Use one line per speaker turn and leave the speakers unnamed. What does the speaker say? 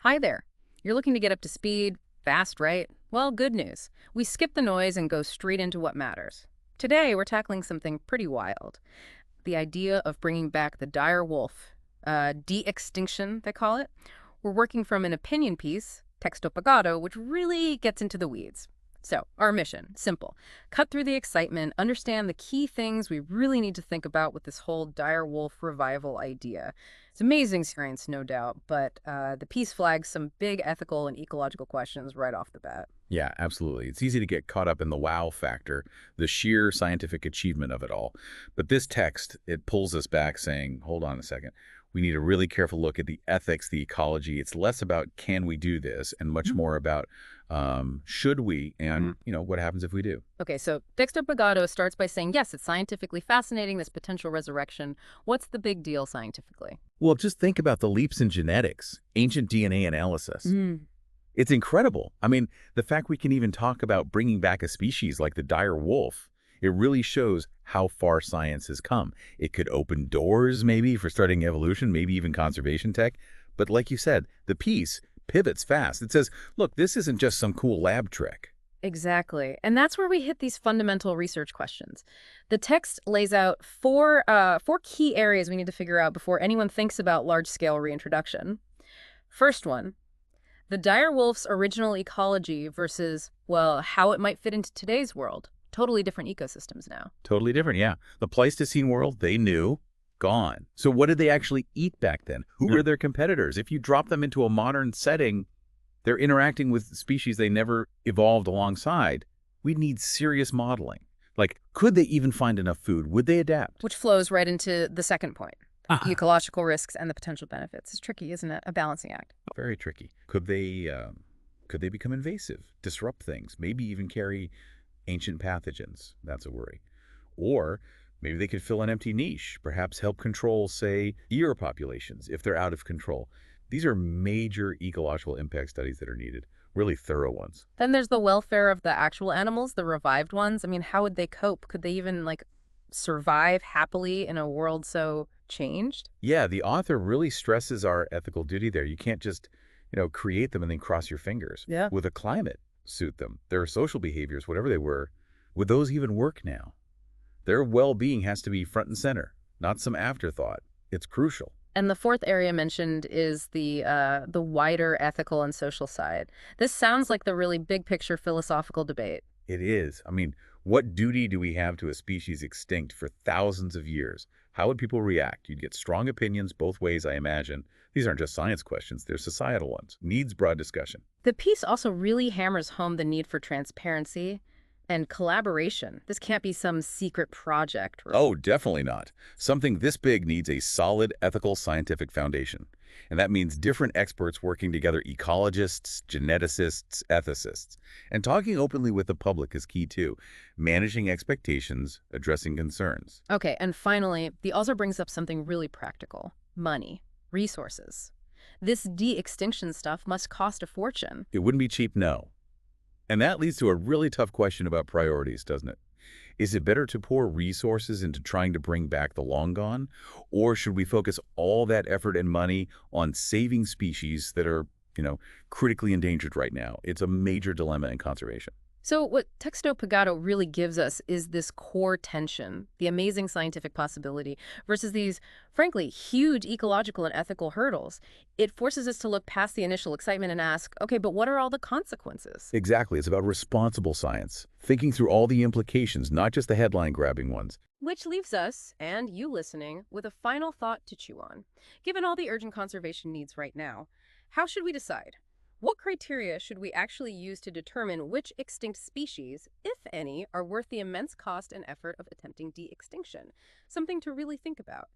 Hi there. You're looking to get up to speed, fast, right? Well, good news. We skip the noise and go straight into what matters. Today, we're tackling something pretty wild. The idea of bringing back the dire wolf, de-extinction, they call it. We're working from an opinion piece, Texto Pagado, which really gets into the weeds. So, our mission, simple. Cut through the excitement, understand the key things we really need to think about with this whole dire wolf revival idea. It's amazing science, no doubt, but the piece flags some big ethical and ecological questions right off the bat.
Yeah, absolutely. It's easy to get caught up in the wow factor, the sheer scientific achievement of it all. But this text, it pulls us back saying, hold on a second. We need a really careful look at the ethics, the ecology. It's less about can we do this and much more about should we and, what happens if we do.
Okay, so Dexter Pagado starts by saying, yes, it's scientifically fascinating, this potential resurrection. What's the big deal scientifically?
Well, just think about the leaps in genetics, ancient DNA analysis. It's incredible. I mean, the fact we can even talk about bringing back a species like the dire wolf, it really shows how far science has come. It could open doors maybe for starting evolution, maybe even conservation tech. But like you said, the piece pivots fast. It says, look, this isn't just some cool lab trick.
Exactly. And that's where we hit these fundamental research questions. The text lays out four key areas we need to figure out before anyone thinks about large-scale reintroduction. First one, the dire wolf's original ecology versus, well, how it might fit into today's world. Totally different ecosystems now.
Totally different, yeah. The Pleistocene world, they knew, gone. So what did they actually eat back then? Who were their competitors? If you drop them into a modern setting, they're interacting with species they never evolved alongside. We'd need serious modeling. Like, could they even find enough food? Would they adapt?
Which flows right into the second point. The ecological risks and the potential benefits. It's tricky, isn't it? A balancing act.
Very tricky. Could they become invasive, disrupt things, maybe even carry ancient pathogens? That's a worry. Or maybe they could fill an empty niche, perhaps help control, say, deer populations if they're out of control. These are major ecological impact studies that are needed, really thorough ones.
Then there's the welfare of the actual animals, the revived ones. I mean, how would they cope? Could they even, survive happily in a world so changed?
Yeah, the author really stresses our ethical duty there. You can't just, create them and then cross your fingers.
Yeah.
Would the climate suit them? Their social behaviors, whatever they were, would those even work now? Their well-being has to be front and center, not some afterthought. It's crucial.
And the fourth area mentioned is the wider ethical and social side. This sounds like the really big picture philosophical debate.
It is. I mean, what duty do we have to a species extinct for thousands of years? How would people react? You'd get strong opinions both ways, I imagine. These aren't just science questions, they're societal ones. Needs broad discussion.
The piece also really hammers home the need for transparency and collaboration. This can't be some secret project.
Oh, definitely not. Something this big needs a solid ethical scientific foundation. And that means different experts working together, ecologists, geneticists, ethicists. And talking openly with the public is key too. Managing expectations, addressing concerns.
Okay, and finally, the author brings up something really practical. Money. Resources. This de-extinction stuff must cost a fortune.
It wouldn't be cheap, no. And that leads to a really tough question about priorities, doesn't it? Is it better to pour resources into trying to bring back the long gone? Or should we focus all that effort and money on saving species that are, critically endangered right now? It's a major dilemma in conservation.
So what Texto Pagado really gives us is this core tension, the amazing scientific possibility, versus these, frankly, huge ecological and ethical hurdles. It forces us to look past the initial excitement and ask, okay, but what are all the consequences?
Exactly. It's about responsible science, thinking through all the implications, not just the headline-grabbing ones.
Which leaves us, and you listening, with a final thought to chew on. Given all the urgent conservation needs right now, how should we decide? What criteria should we actually use to determine which extinct species, if any, are worth the immense cost and effort of attempting de-extinction? Something to really think about.